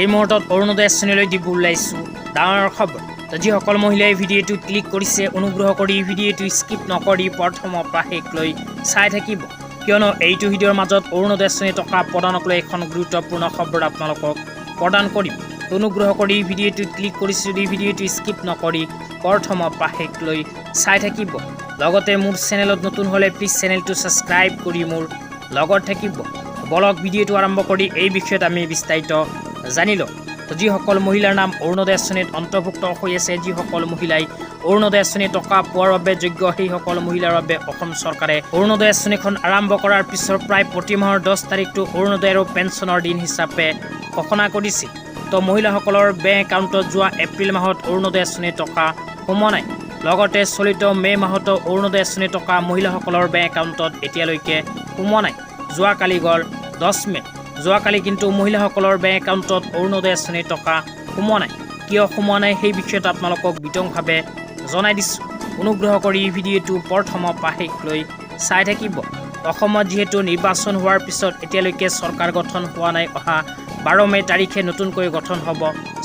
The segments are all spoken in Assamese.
এই মুহূৰ্তত অৰুণোদয় আঁচনিলৈ দিব ওলাইছোঁ ডাঙৰ খবৰ। তো যিসকল মহিলাই ভিডিঅ'টো ক্লিক কৰিছে অনুগ্ৰহ কৰি ভিডিঅ'টো স্কিপ নকৰি প্ৰথমৰ পৰা শেষলৈ চাই থাকিব, কিয়নো এইটো ভিডিঅ'ৰ মাজত অৰুণোদয় আঁচনি টকা প্ৰদানক লৈ এখন গুৰুত্বপূৰ্ণ খবৰ আপোনালোকক প্ৰদান কৰিম। অনুগ্ৰহ কৰি ভিডিঅ'টো ক্লিক কৰিছে যদি ভিডিঅ'টো স্কিপ নকৰি প্ৰথমৰ পৰা শেষলৈ চাই থাকিব। লগতে মোৰ চেনেলত নতুন হ'লে প্লিজ চেনেলটো ছাবস্ক্ৰাইব কৰি মোৰ লগত থাকিব। বলক ভিডিঅ'টো আৰম্ভ কৰি এই বিষয়ত আমি বিস্তাৰিত জানি লওঁ। তো যিসকল মহিলাৰ নাম অৰুণোদয় আঁচনিত অন্তৰ্ভুক্ত হৈ আছে, যিসকল মহিলাই অৰুণোদয় আঁচনি টকা পোৱাৰ বাবে যোগ্য, সেইসকল মহিলাৰ বাবে অসম চৰকাৰে অৰুণোদয় আঁচনিখন আৰম্ভ কৰাৰ পিছৰ প্ৰায় প্ৰতি মাহৰ 10 তাৰিখটো অৰুণোদয় আৰু পেঞ্চনৰ দিন হিচাপে ঘোষণা কৰিছিল। তো মহিলাসকলৰ বেংক একাউণ্টত যোৱা এপ্ৰিল মাহত অৰুণোদয় আঁচনি টকা সোমোৱা নাই। লগতে চলিত মে' মাহতো অৰুণোদয় আঁচনি টকা মহিলাসকলৰ বেংক একাউণ্টত এতিয়ালৈকে সোমোৱা নাই। যোৱাকালি গ'ল 10 মে'। যোৱাকালি কিন্তু মহিলাসকলৰ বেংক একাউণ্টত অৰুণোদয় আঁচনি টকা সোমোৱা নাই। কিয় সোমোৱা নাই সেই বিষয়ত আপোনালোকক বিতংভাৱে জনাই দিছোঁ। অনুগ্ৰহ কৰি ভিডিঅ'টো প্ৰথমৰ পৰা শেষলৈ চাই থাকিব। অসমত যিহেতু নিৰ্বাচন হোৱাৰ পিছত এতিয়ালৈকে চৰকাৰ গঠন হোৱা নাই, অহা 12 মে' তাৰিখে নতুনকৈ গঠন হ'ব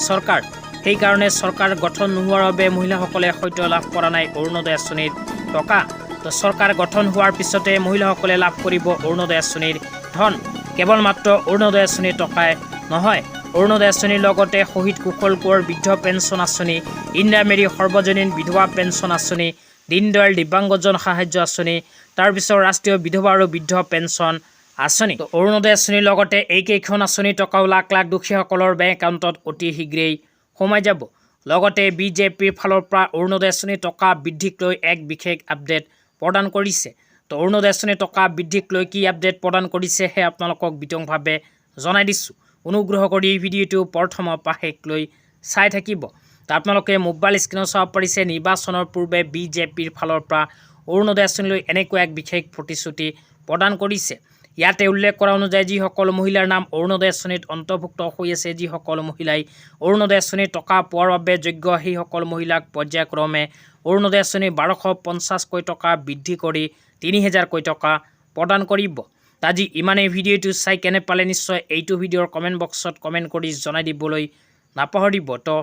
চৰকাৰ। সেইকাৰণে চৰকাৰ গঠন নোহোৱাৰ বাবে মহিলাসকলে সদ্য লাভ কৰা নাই অৰুণোদয় আঁচনিৰ টকা। তো চৰকাৰ গঠন হোৱাৰ পিছতে মহিলাসকলে লাভ কৰিব অৰুণোদয় আঁচনিৰ ধন। কেৱল মাত্ৰ অৰুণোদয় আঁচনিৰ টকাই নহয়, অৰুণোদয় আঁচনিৰ লগতে শহীদ কুশল কোঁৱৰ বৃদ্ধ পেঞ্চন আঁচনি, ইন্দিৰা মেৰী সৰ্বজনীন বিধৱা পেঞ্চন আঁচনি, দীনদয়াল দিব্যাংগজন সাহায্য আঁচনি, তাৰপিছত ৰাষ্ট্ৰীয় বিধৱা আৰু বৃদ্ধ পেঞ্চন আঁচনি। অৰুণোদয় আঁচনিৰ লগতে এইকেইখন আঁচনিৰ টকাও লাখ লাখ দুখীয়াসকলৰ বেংক একাউণ্টত অতি শীঘ্ৰেই সোমাই যাব। লগতে বিজেপিৰ ফালৰ পৰা অৰুণোদয় আঁচনিৰ টকা বৃদ্ধিক লৈ এক বিশেষ আপডেট প্ৰদান কৰিছে। তো অৰুণোদয় আঁচনিৰ টকা বৃদ্ধিক লৈ কি আপডেট প্ৰদান কৰিছে সেই আপোনালোকক বিতংভাৱে জনাই দিছোঁ। অনুগ্ৰহ কৰি ভিডিঅ'টো প্ৰথমৰ পৰা শেষলৈ চাই থাকিব। তো আপোনালোকে মোবাইল স্ক্ৰীণত চাব পাৰিছে, নিৰ্বাচনৰ পূৰ্বে বিজেপিৰ ফালৰ পৰা অৰুণোদয় আঁচনিলৈ এনেকুৱা এক বিশেষ প্ৰতিশ্ৰুতি প্ৰদান কৰিছে। ইয়াতে উল্লেখ কৰা অনুযায়ী যিসকল মহিলাৰ নাম অৰুণোদয় আঁচনিত অন্তৰ্ভুক্ত হৈ আছে, যিসকল মহিলাই অৰুণোদয় আঁচনিৰ টকা পোৱাৰ বাবে যোগ্য, সেইসকল মহিলাক পৰ্যায়ক্ৰমে অৰুণোদয় আঁচনি 1250কৈ টকা বৃদ্ধি কৰি 3000কৈ টকা প্ৰদান কৰিব। আজি ইমানেই। ভিডিঅ'টো চাই কেনে পালে নিশ্চয় এইটো ভিডিঅ'ৰ কমেণ্ট বক্সত কমেণ্ট কৰি জনাই দিবলৈ নাপাহৰিব। তো